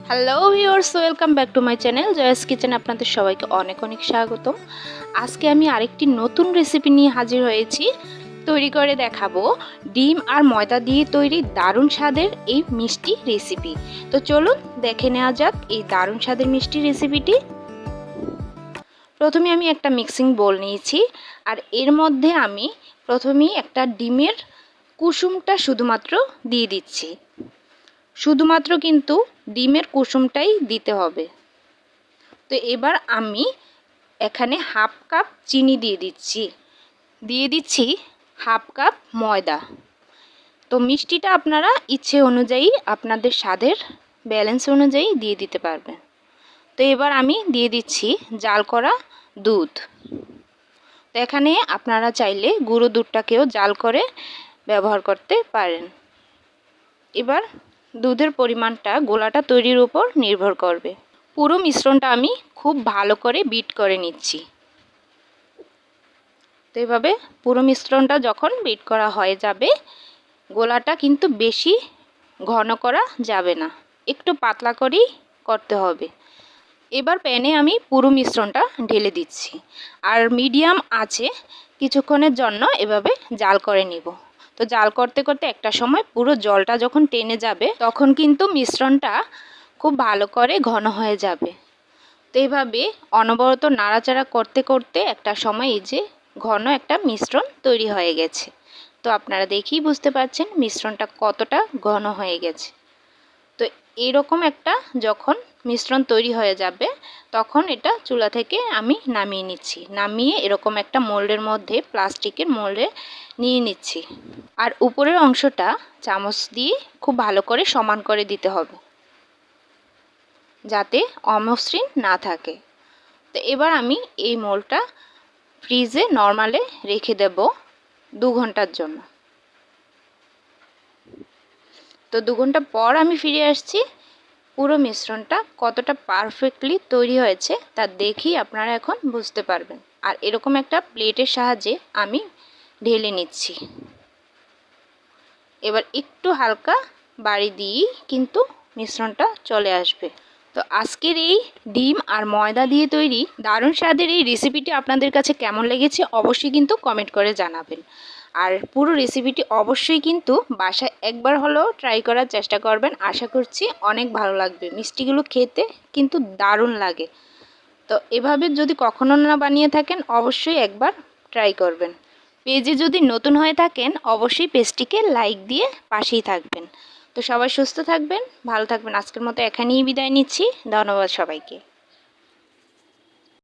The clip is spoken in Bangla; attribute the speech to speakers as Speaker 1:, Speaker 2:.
Speaker 1: Hello viewers, welcome back to my channel জয়াস kitchen. আপনাদের সবাইকে অনেক অনেক স্বাগতম। আজকে আমি আরেকটি নতুন রেসিপি নিয়ে হাজির হয়েছি। তৈরি করে দেখাবো ডিম আর ময়দা দিয়ে তৈরি দারুণ স্বাদের এই মিষ্টি রেসিপি। তো চলুন দেখে নেওয়া যাক এই দারুণ স্বাদের মিষ্টি রেসিপিটি। প্রথমে আমি একটা মিক্সিং বোল নিয়েছি, আর এর মধ্যে আমি প্রথমেই একটা ডিমের কুসুমটা শুধুমাত্র দিয়ে দিচ্ছি। শুধুমাত্র কিন্তু ডিমের কুসুমটাই দিতে হবে। তো এবার আমি এখানে হাফ কাপ চিনি দিয়ে দিচ্ছি হাফ কাপ ময়দা। তো মিষ্টিটা আপনারা ইচ্ছে অনুযায়ী আপনাদের স্বাদের ব্যালেন্স অনুযায়ী দিয়ে দিতে পারবেন। তো এবার আমি দিয়ে দিচ্ছি জাল করা দুধ। তো এখানে আপনারা চাইলে গুঁড়ো দুধটাকেও জাল করে ব্যবহার করতে পারেন। এবার দুধের পরিমাণটা গোলাটা তৈরির উপর নির্ভর করবে। পুরো মিশ্রণটা আমি খুব ভালো করে বিট করে নিচ্ছি। তো এভাবে পুরো মিশ্রণটা যখন বিট করা হয়ে যাবে, গোলাটা কিন্তু বেশি ঘন করা যাবে না, একটু পাতলা করেই করতে হবে। এবার প্যানে আমি পুরো মিশ্রণটা ঢেলে দিচ্ছি, আর মিডিয়াম আঁচে কিছুক্ষণের জন্য এভাবে জাল করে নিব। তো জাল করতে করতে একটা সময় পুরো জলটা যখন টেনে যাবে, তখন কিন্তু মিশ্রণটা খুব ভালো করে ঘন হয়ে যাবে। তো এইভাবে অনবরত নাড়াচাড়া করতে করতে একটা সময় এই যে ঘন একটা মিশ্রণ তৈরি হয়ে গেছে। তো আপনারা দেখেই বুঝতে পারছেন মিশ্রণটা কতটা ঘন হয়ে গেছে। তো এইরকম একটা যখন মিশ্রণ তৈরি হয়ে যাবে, তখন এটা চুলা থেকে আমি নামিয়ে নিচ্ছি। নামিয়ে এরকম একটা মোল্ডের মধ্যে, প্লাস্টিকের মোল্ডে নিয়ে নিচ্ছি। আর উপরের অংশটা চামচ দিয়ে খুব ভালো করে সমান করে দিতে হবে, যাতে অমসৃণ না থাকে। তো এবার আমি এই মোল্ডটা ফ্রিজে নরমালে রেখে দেব 2 ঘন্টার জন্য। তো 2 ঘন্টা পর আমি ফিরে আসছি। পুরো মিশ্রণটা কতটা পারফেক্টলি তৈরি হয়েছে তা দেখেই আপনারা এখন বুঝতে পারবেন। আর এরকম একটা প্লেটের সাহায্যে আমি ঢেলে নিচ্ছি। এবার একটু হালকা বাড়ি দিয়েই কিন্তু মিশ্রণটা চলে আসবে। তো আজকের এই ডিম আর ময়দা দিয়ে তৈরি দারুণ স্বাদের এই রেসিপিটি আপনাদের কাছে কেমন লেগেছে অবশ্যই কিন্তু কমেন্ট করে জানাবেন। আর পুরো রেসিপিটি অবশ্যই কিন্তু বাসায় একবার হলেও ট্রাই করার চেষ্টা করবেন। আশা করছি অনেক ভালো লাগবে। মিষ্টিগুলো খেতে কিন্তু দারুণ লাগে। তো এভাবে যদি কখনো না বানিয়ে থাকেন অবশ্যই একবার ট্রাই করবেন। পেজে যদি নতুন হয়ে থাকেন অবশ্যই পেজটিকে লাইক দিয়ে পাশেই থাকবেন। তো সবাই সুস্থ থাকবেন, ভালো থাকবেন। আজকের মতো এখানেই বিদায় নিচ্ছি। ধন্যবাদ সবাইকে।